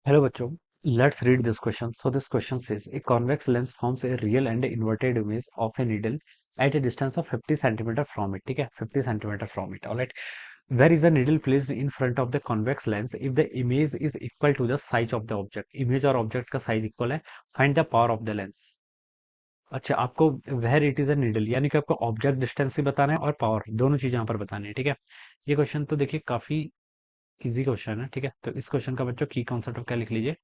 Hello बच्चों, let's read this question. So this question says a convex lens forms a real and inverted image of a needle at a distance of 50 centimeter from it. ठीक है, 50 centimeter from it. Alright. Where is the needle placed in front of the convex lens if the image is equal to the size of the object? Image और object का size equal है. Find the power of the lens. अच्छा, आपको where it is a needle यानी कि आपको object distance भी बताना है और पावर दोनों चीजें यहाँ पर बतानी है. ठीक है, ये क्वेश्चन तो देखिए काफी इजी क्वेश्चन है. ठीक है, तो इस क्वेश्चन का बच्चों की कॉन्सेप्ट क्या लिख लीजिए,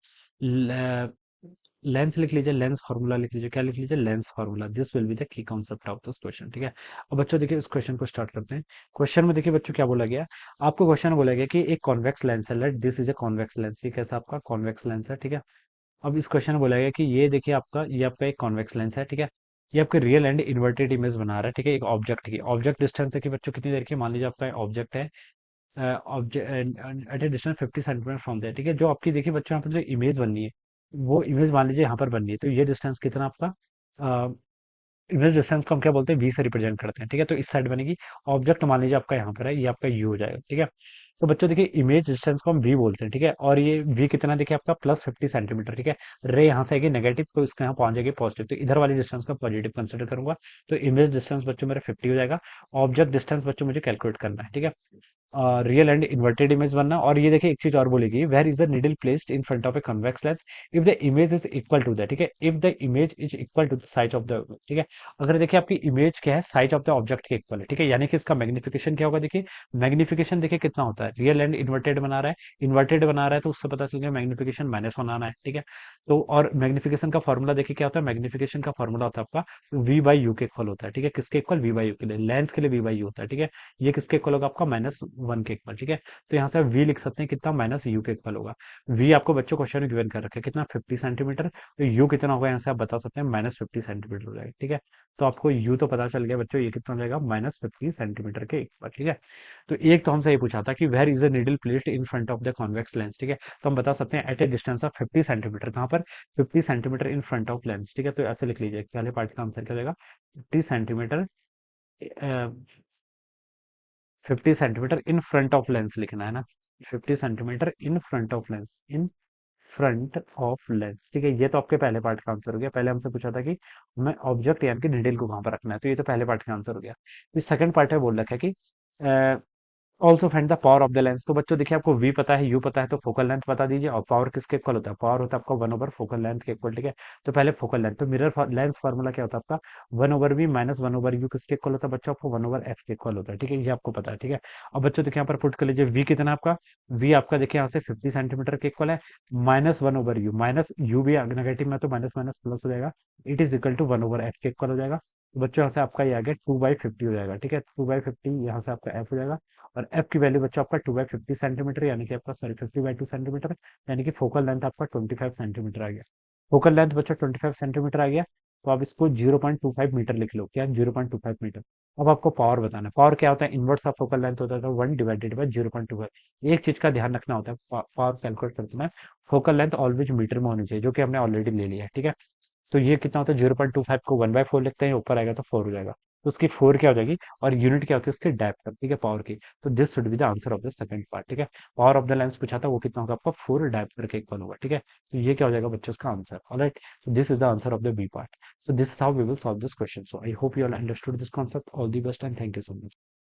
लेंस लिख लीजिए, लेंस फार्मूला लिख लीजिए. क्या लिख लीजिए? Lens formula. This will be the key concept of this question. ठीक है, अब बच्चों देखिए इस क्वेश्चन को स्टार्ट करते हैं. क्वेश्चन में देखिए बच्चों क्या बोला गया, आपको क्वेश्चन बोला गया कि एक कॉन्वेक्स लेंस है. Let this is a convex lens. ये कैसा आपका कॉन्वेक्स लेंस है. ठीक है, अब इस क्वेश्चन में बोला गया कि ये आपका एक कॉन्वेक्स लेंस है. ठीक है, ये आपके रियल एंड इन्वर्टेड इमेज बना रहा है. ठीक है, एक ऑब्जेक्ट की ऑब्जेक्ट डिस्टेंस है कि बच्चों कितनी देर की, मान लीजिए आपका ऑब्जेक्ट है object at a distance 50 centimetre from there. ठीक है, जो आपकी देखिए बच्चों यहाँ पर जो इमेज बननी है, वो इमेज मान लीजिए यहाँ पर बननी है, तो ये डिस्टेंस कितना आपका, इमेज डिस्टेंस को हम क्या बोलते हैं, वी से रिप्रेजेंट करते हैं. ठीक है, तो इस साइड बनेगी. ऑब्जेक्ट मान लीजिए आपका यहाँ पर है, ये आपका यू हो जाएगा. ठीक है, तो बच्चों देखिए इमेज डिस्टेंस को हम वी बोलते हैं. ठीक है, और ये वी कितना देखिए आपका प्लस 50 सेंटीमीटर. ठीक है, रे यहाँ से आएगी नेगेटिव, तो इसके यहाँ पहुंच जाएगी पॉजिटिव, तो इधर वाली डिस्टेंस को पॉजिटिव कंसिडर करूंगा. तो इमेज डिस्टेंस बच्चों मेरा 50 हो जाएगा. ऑब्जेक्ट डिस्टेंस बच्चों मुझे कैलकुलेट करना है. ठीक है, रियल एंड इन्वर्टेड इमेज बनना. और ये देखिए एक चीज और बोलेगी, where is the needle placed in front of a convex lens if the image is equal to the. ठीक है, if the image is equal to the size of the. ठीक है, अगर देखिए आपकी इमेज क्या है, साइज ऑफ द ऑब्जेक्ट के इक्वल है. ठीक है, यानी कि इसका मैग्निफिकेशन क्या होगा, देखिए मैग्निफिकेशन देखिए कितना होता है, रियल एंड इन्वर्टेड बना रहा है, इन्वर्टेड बना रहा है, तो उससे पता चल गया मैग्निफिकेशन माइनस बनाना है. ठीक है, तो और मैग्निफिकेशन का फॉर्मूला देखिए क्या होता है, मैग्निफिकेशन का फॉर्मूला होता है आपका वी बाई यू के इक्वल होता है. ठीक है, किसके इक्वल, वी बाई यू के लिए, लेंस के लिए वी बाई यू होता है. ठीक है, ये किसके इक्वल होगा आपका, -1 के इक्वल. ठीक है, तो यहाँ से v लिख सकते हैं कितना, माइनस यू के इक्वल होगा. v आपको बच्चों क्वेश्चन में गिवन कर रखे कितना, 50 सेंटीमीटर, तो u कितना होगा यहाँ से आप बता सकते हैं, -50 सेंटीमीटर हो जाएगा. ठीक है, तो आपको u तो पता चल गया बच्चों, ये कितना हो जाएगा, -50 सेंटीमीटर के इक्वल. ठीक है, तो एक तो हमसे ये पूछा था कि where is the needle placed in front of the convex lens. ठीक है, तो हम बता सकते हैं at a distance of 50 centimetre. कहाँ पर, 50 centimetre in front of lens. ठीक है, तो ऐसे लिख लीजिए, पहले पार्ट का आंसर क्या हो जाएगा, 50 centimetre, 50 centimetre in front of lens लिखना है ना, 50 centimetre in front of lens, in front of lens. ठीक है, ये तो आपके पहले पार्ट का आंसर हो गया. पहले हमसे पूछा था कि हमें ऑब्जेक्ट यानी कि निडल को कहाँ पर रखना है, तो ये तो पहले पार्ट का आंसर हो गया. फिर सेकंड पार्ट है, बोल रखा है कि also find the power of the lens. तो बच्चों देखिए आपको v पता है, u पता है, तो फोकल लेंथ बता दीजिए. और पावर किसके इक्वल होता है, पावर होता है आपका 1 ओवर फोकल लेंथ के इक्वल. ठीक है, तो पहले फोकल लेंथ, तो मिरर लेंस फार्मूला क्या होता है आपका, 1 over v minus 1 over u किसके इक्वल होता है बच्चों, आपको 1 ओवर f के इक्वल होता है. ठीक है, ये आपको पता है. ठीक है, अब बच्चों देखिए यहाँ पर पुट कर लीजिए, v कितना है आपका, v आपका देखिए यहाँ से 50 सेंटीमीटर के इक्वल है, -1 ओवर u, माइनस u भी नेगेटिव में, तो माइनस माइनस प्लस हो जाएगा, it is equal to 1 over f के इक्वल हो जाएगा. तो बच्चों यहाँ से आपका ये आ गया 2/50 हो जाएगा. ठीक है, 2/50 यहाँ से आपका f हो जाएगा. और एफ की वैल्यू बच्चों आपका 2/50 सेंटीमीटर, यानी कि आपका सॉरी 50/2 सेंटीमीटर, यानी कि फोकल लेंथ आपका 25 सेंटीमीटर आ गया. फोकल लेंथ बच्चों 25 सेंटीमीटर आ गया, तो आप इसको 0.25 मीटर लिख लो. क्या, 0.25 मीटर. अब आपको पावर बताना है. पावर क्या होता है, इनवर्स ऑफ फोकल लेंथ होता है 1/0.25. एक चीज का ध्यान रखना होता है पावर कैलकुलेट करते हैं, फोकल लेंथ ऑलवेज मीटर में होनी चाहिए, जो कि हमने ऑलरेडी ले लिया है. ठीक है, तो ये कितना होता है, 0.25 को 1/4 लिखते हैं, ऊपर आएगा तो 4 हो जाएगा. तो उसकी 4 क्या हो जाएगी, और यूनिट क्या होती है इसकी, डायप्टर. ठीक है, पावर की. तो this should be the answer of the second part. ठीक है, पावर ऑफ द लेंस पूछा था, वो कितना होगा आपका, 4 डायप्टर के इक्वल होगा. ठीक है, तो ये क्या हो जाएगा बच्चों इसका answer. Alright, so this is the answer of the B part. So this is how we will solve this question. So I hope you all understood this concept. All the best and thank you so much.